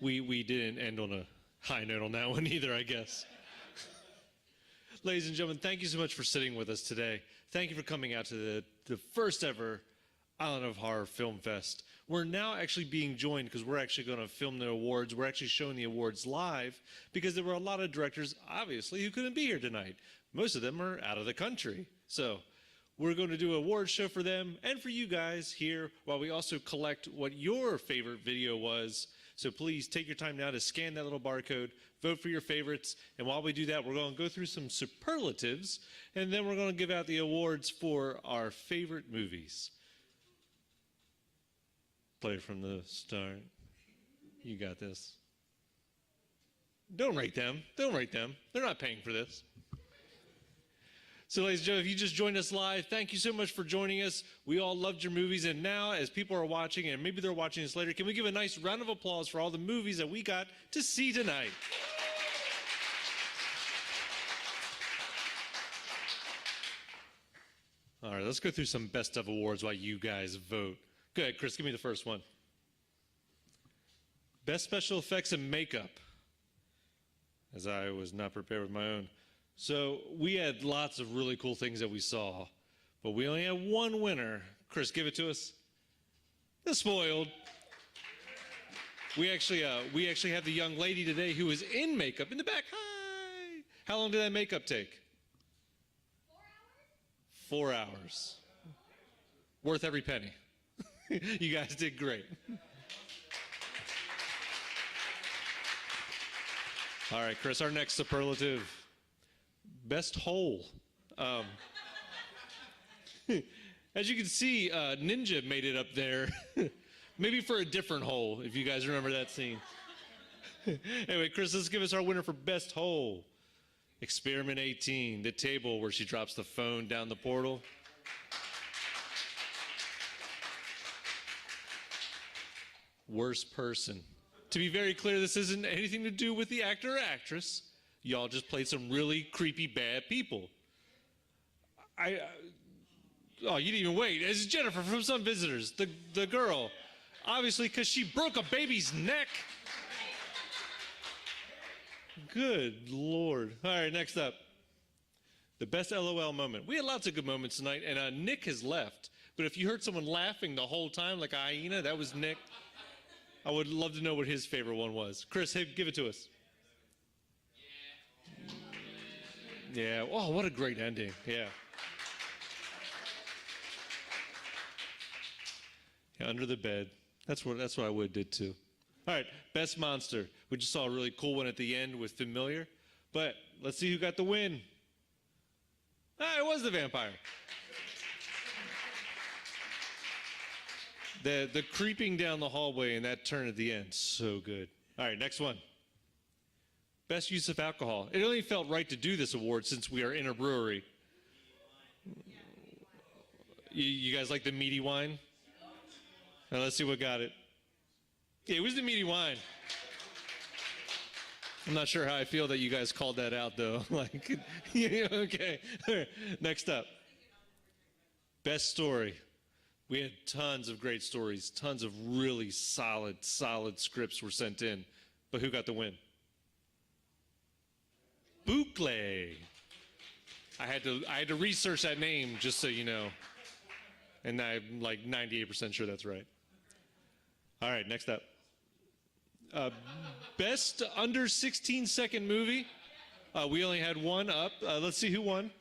we didn't end on a high note on that one either, I guess. Ladies and gentlemen, thank you so much for sitting with us today. Thank you for coming out to the first ever Island of Horror Film Fest. We're now actually being joined because we're actually going to film the awards. We're actually showing the awards live because there were a lot of directors, obviously, who couldn't be here tonight. Most of them are out of the country. So we're going to do an award show for them and for you guys here while we also collect what your favorite video was. So please take your time now to scan that little barcode, vote for your favorites, and while we do that, we're going to go through some superlatives, and then we're going to give out the awards for our favorite movies. Play from the start. You got this. Don't rate them. Don't rate them. They're not paying for this. So, ladies and gentlemen, if you just joined us live, thank you so much for joining us. We all loved your movies, and now, as people are watching, and maybe they're watching this later, can we give a nice round of applause for all the movies that we got to see tonight? All right, let's go through some best of awards while you guys vote. Go ahead, Chris, give me the first one. Best special effects and makeup, as I was not prepared with my own. So we had lots of really cool things that we saw, but we only had one winner. Chris, give it to us. The Spoiled. We actually have the young lady today who is in makeup in the back. Hi. How long did that makeup take? 4 hours? 4 hours. Worth every penny. You guys did great. All right, Chris, our next superlative. Best hole. As you can see, Ninja made it up there. Maybe for a different hole, if you guys remember that scene. Anyway, Chris, let's give us our winner for best hole. Experiment 18, the table where she drops the phone down the portal. Worst person. To be very clear, this isn't anything to do with the actor or actress. Y'all just played some really creepy, bad people. Oh, you didn't even wait. It's Jennifer from Some Visitors, the girl. Obviously, because she broke a baby's neck. Good Lord. All right, next up. The best LOL moment. We had lots of good moments tonight, and Nick has left. But if you heard someone laughing the whole time like a hyena, that was Nick. I would love to know what his favorite one was. Chris, hey, give it to us. Yeah. Oh, what a great ending. Yeah. Yeah, under the bed. That's what I would have did too. All right, best monster. We just saw a really cool one at the end with Familiar. But let's see who got the win. It was the vampire. The creeping down the hallway and that turn at the end, so good. All right, next one. Best use of alcohol. It only felt right to do this award since we are in a brewery. You guys like the meaty wine? Now let's see what got it. Yeah, it was the meaty wine. I'm not sure how I feel that you guys called that out, though. Like, yeah, okay. Next up. Best story. We had tons of great stories. Tons of really solid scripts were sent in. But who got the win? Boucle. I had to research that name just so you know. And I'm like 98% sure that's right. All right, next up. Best under 16-second movie. We only had one up. Let's see who won.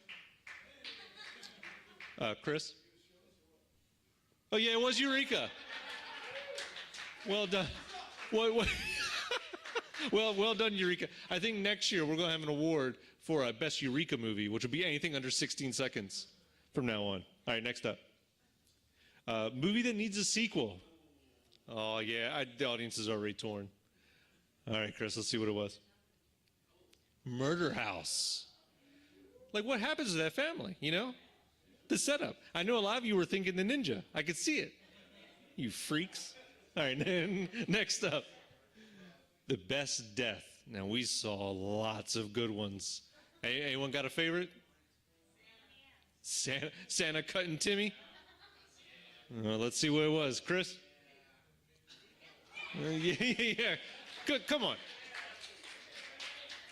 Chris? Oh, yeah, it was Eureka. Well done. Well done, Eureka. I think next year we're going to have an award for a best Eureka movie, which will be anything under 16 seconds from now on. All right, next up. Movie that needs a sequel. Oh, yeah, the audience is already torn. All right, Chris, let's see what it was. Murder House. Like, what happens to that family, you know? The setup. I know a lot of you were thinking The Ninja. I could see it. You freaks. All right, next up. The best death. Now, we saw lots of good ones. Anyone got a favorite? Santa cutting Timmy? Let's see what it was. Chris? Yeah. Good. Come on.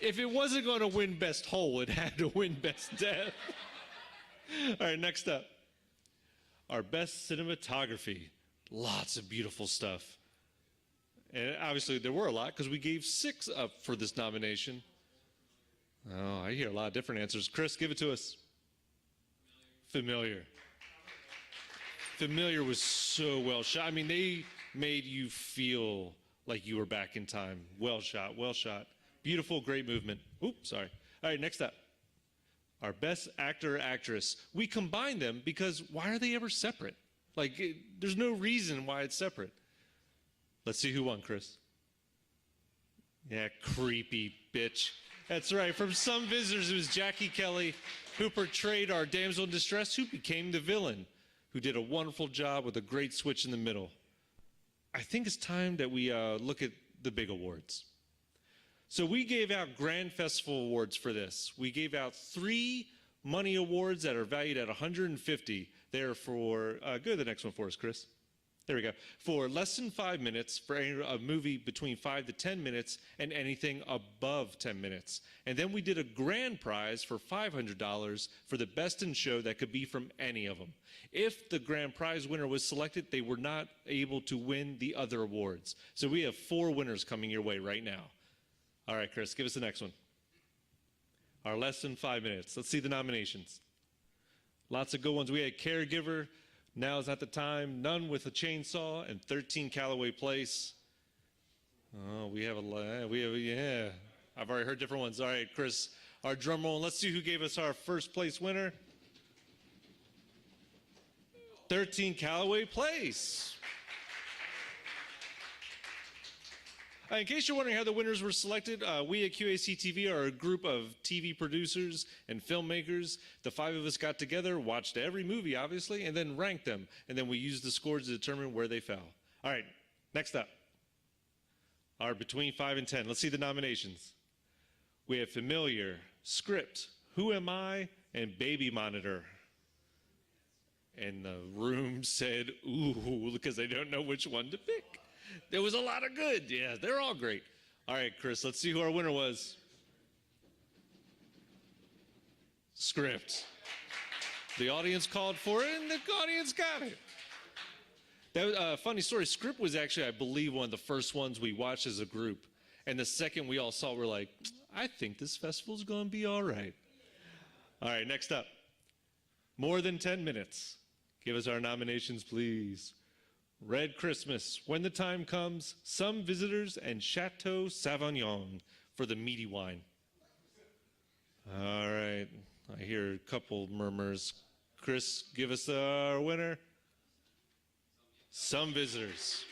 If it wasn't going to win Best Whole, it had to win Best Death. All right, next up. Our Best Cinematography. Lots of beautiful stuff. And obviously there were a lot because we gave 6 up for this nomination. Oh, I hear a lot of different answers. Chris, give it to us. Familiar. Familiar was so well shot. I mean, they made you feel like you were back in time. Well shot, well shot. Beautiful, great movement. Oops, sorry. All right, next up. Our Best Actor or Actress. We combined them because why are they ever separate? Like, there's no reason why it's separate. Let's see who won, Chris. Yeah, creepy bitch. That's right. From Some Visitors, it was Jackie Kelly, who portrayed our damsel in distress, who became the villain, who did a wonderful job with a great switch in the middle. I think it's time that we look at the big awards. So we gave out Grand Festival Awards for this. We gave out 3 money awards that are valued at $150. They're for, go to the next one for us, Chris. There we go. For less than 5 minutes, for a movie between 5 to 10 minutes, and anything above 10 minutes. And then we did a grand prize for $500 for the best in show that could be from any of them. If the grand prize winner was selected, they were not able to win the other awards. So we have 4 winners coming your way right now. All right, Chris, give us the next one. Our less than 5 minutes. Let's see the nominations. Lots of good ones. We had Caregiver, Now's Not the Time, None with a Chainsaw, and 13 Callaway Place. Oh, yeah. I've already heard different ones. All right, Chris, our drum roll. Let's see who gave us our first place winner. 13 Callaway Place. In case you're wondering how the winners were selected, we at QACTV are a group of TV producers and filmmakers. The 5 of us got together, watched every movie, obviously, and then ranked them. And then we used the scores to determine where they fell. All right, next up. Our between 5 and 10. Let's see the nominations. We have Familiar, Script, Who Am I, and Baby Monitor. And the room said, ooh, because they don't know which one to pick. There was a lot of good. Yeah, they're all great. All right, Chris, let's see who our winner was. Script. The audience called for it, and the audience got it. That was funny story. Script was actually, I believe, one of the first ones we watched as a group. And the second we all saw, we're like, I think this festival's going to be all right. All right, next up. More Than 10 Minutes. Give us our nominations, please. Red Christmas, When the Time Comes, Some Visitors, and Chateau Sauvignon for the meaty wine. All right, I hear a couple murmurs. Chris, give us our winner. Some Visitors.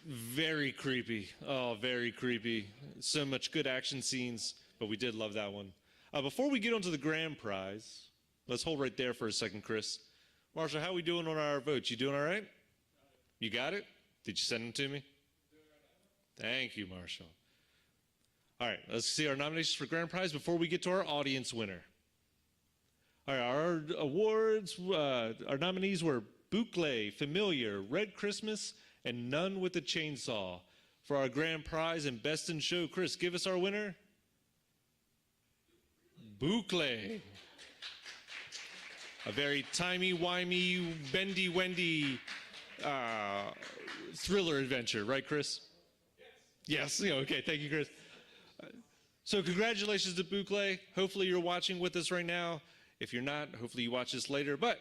Very creepy. Oh, very creepy. So much good action scenes, but we did love that one. Before we get on to the grand prize, let's hold right there for a second, Chris. Marshall, how are we doing on our votes? You doing all right? You got it? Did you send them to me? Thank you, Marshall. All right, let's see our nominations for grand prize before we get to our audience winner. All right, our awards, our nominees were Boucle, Familiar, Red Christmas, and None with a Chainsaw. For our grand prize and best in show, Chris, give us our winner. Boucle. A very timey-wimey, bendy-wendy thriller adventure, right, Chris? Yes. Yes. Okay, thank you, Chris. So congratulations to Boucle. Hopefully you're watching with us right now. If you're not, hopefully you watch this later. But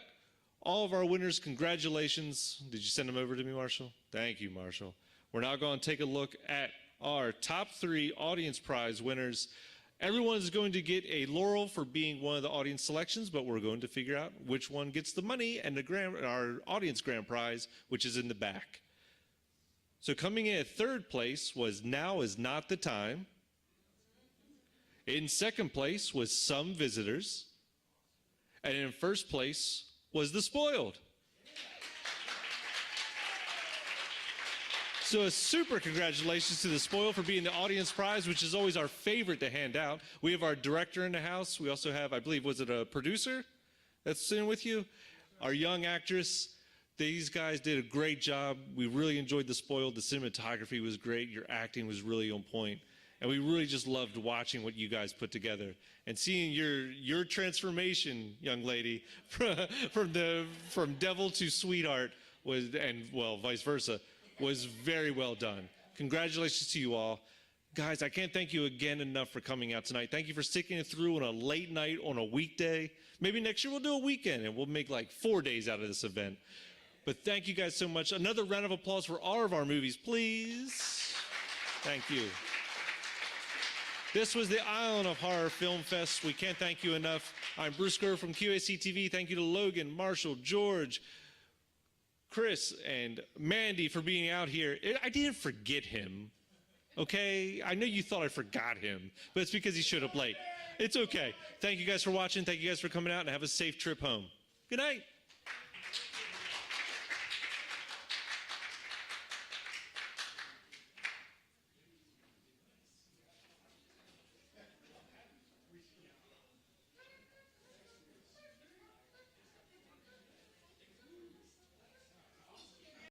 all of our winners, congratulations. Did you send them over to me, Marshall? Thank you, Marshall. We're now going to take a look at our top 3 audience prize winners. Everyone is going to get a laurel for being one of the audience selections, but we're going to figure out which one gets the money and our audience grand prize, which is in the back. So coming in at 3rd place was Now Is Not the Time. In 2nd place was Some Visitors. And in 1st place was The Spoiled. So a super congratulations to The Spoil for being the audience prize, which is always our favorite to hand out. We have our director in the house. We also have, I believe, was it a producer that's sitting with you? Our young actress. These guys did a great job. We really enjoyed The Spoiled. The cinematography was great. Your acting was really on point. And we really just loved watching what you guys put together and seeing your transformation, young lady, from devil to sweetheart vice versa, was very well done. Congratulations to you all. Guys, I can't thank you again enough for coming out tonight. Thank you for sticking it through on a late night on a weekday. Maybe next year we'll do a weekend and we'll make like 4 days out of this event. But thank you guys so much. Another round of applause for all of our movies, please. Thank you. This was the Island of Horror Film Fest. We can't thank you enough. I'm Bruce Kerr from QACTV. Thank you to Logan, Marshall, George, Chris, and Mandy for being out here. I didn't forget him, okay? I know you thought I forgot him, but it's because he showed up late. It's okay. Thank you guys for watching. Thank you guys for coming out, and have a safe trip home. Good night.